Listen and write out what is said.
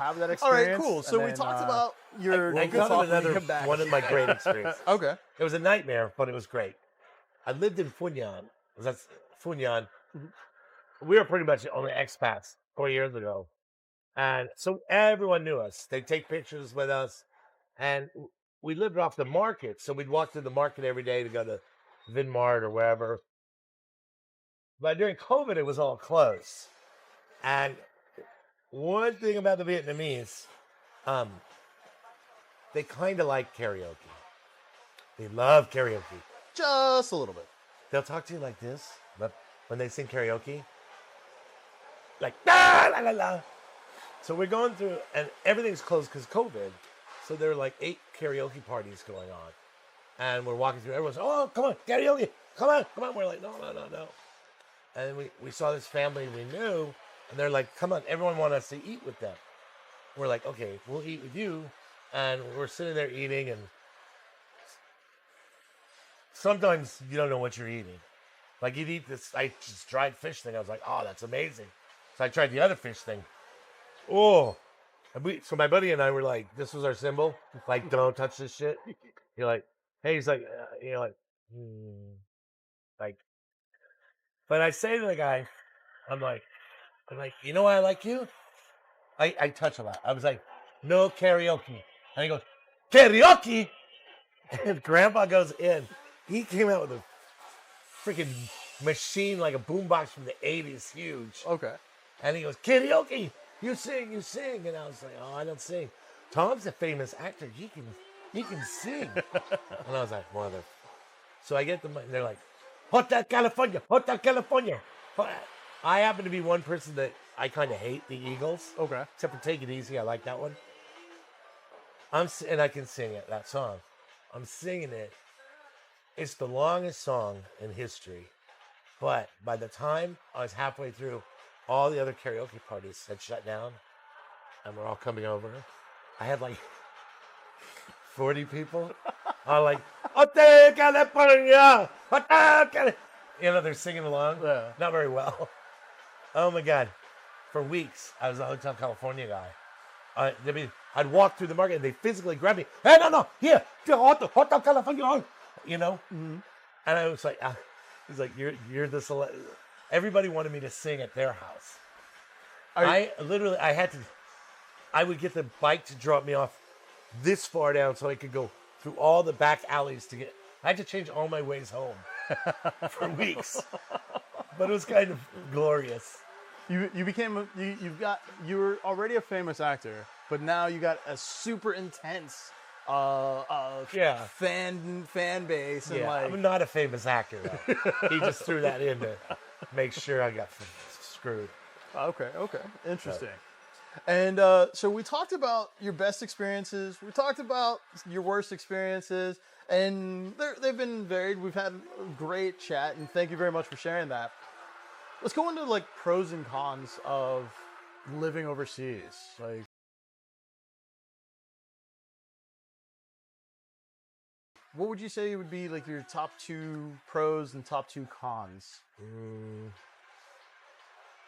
have that All right, experience. cool. So and we then, talked about your. I good got talk when you another come back. one of my great experiences. Okay. It was a nightmare, but it was great. I lived in Funyan. That's Funyan. We were pretty much only expats 4 years ago. And so everyone knew us. They'd take pictures with us. And we lived off the market. So we'd walk to the market every day to go to Vinmart or wherever. But during COVID, it was all closed. And one thing about the Vietnamese, they kind of like karaoke. They love karaoke. Just a little bit. They'll talk to you like this, but when they sing karaoke, like la la la la. So we're going through, and everything's closed because COVID. So there are like 8 karaoke parties going on, and we're walking through. Everyone's, oh, come on, karaoke, come on, come on. We're like, no, no, no, no. And we saw this family we knew, and they're like, come on, everyone wants us to eat with them. We're like, okay, we'll eat with you, and we're sitting there eating, and sometimes you don't know what you're eating. Like you'd eat this just dried fish thing. I was like, oh, that's amazing. So I tried the other fish thing. Oh, so my buddy and I were like, this was our symbol. Like, don't touch this shit. You're like, hey, he's like, like. But I say to the guy, I'm like, you know why I like you? I touch a lot. I was like, no karaoke. And he goes, karaoke? And Grandpa goes in. He came out with a freaking machine like a boombox from the 80s, huge. Okay. And he goes, karaoke, you sing, you sing. And I was like, oh, I don't sing. Tom's a famous actor. He can sing. And I was like, mother. So I get them, and they're like, Hotel California, Hotel California. I happen to be one person that I kind of hate the Eagles. Okay. Except for Take It Easy, I like that one. And I can sing it, that song. I'm singing it. It's the longest song in history. But by the time I was halfway through, all the other karaoke parties had shut down. And we're all coming over. I had like 40 people. I'm like, Hotel California! Hotel California! You know, they're singing along. Yeah. Not very well. Oh my God. For weeks, I was a Hotel California guy. I'd walk through the market and they physically grab me. Hey, no, here, Hotel California. You know? Mm-hmm. And I was like, he's like, you're the everybody wanted me to sing at their house. I would get the bike to drop me off this far down so I could go through all the back alleys to get. I had to change all my ways home for weeks, but it was kind of glorious. You you were already a famous actor, but now you got a super intense fan base. And I'm not a famous actor though. He just threw that in to make sure I got screwed. Okay, interesting. And so we talked about your best experiences. We talked about your worst experiences. And they've been varied. We've had a great chat. And thank you very much for sharing that. Let's go into like pros and cons of living overseas. Like, what would you say would be like your top 2 pros and top 2 cons?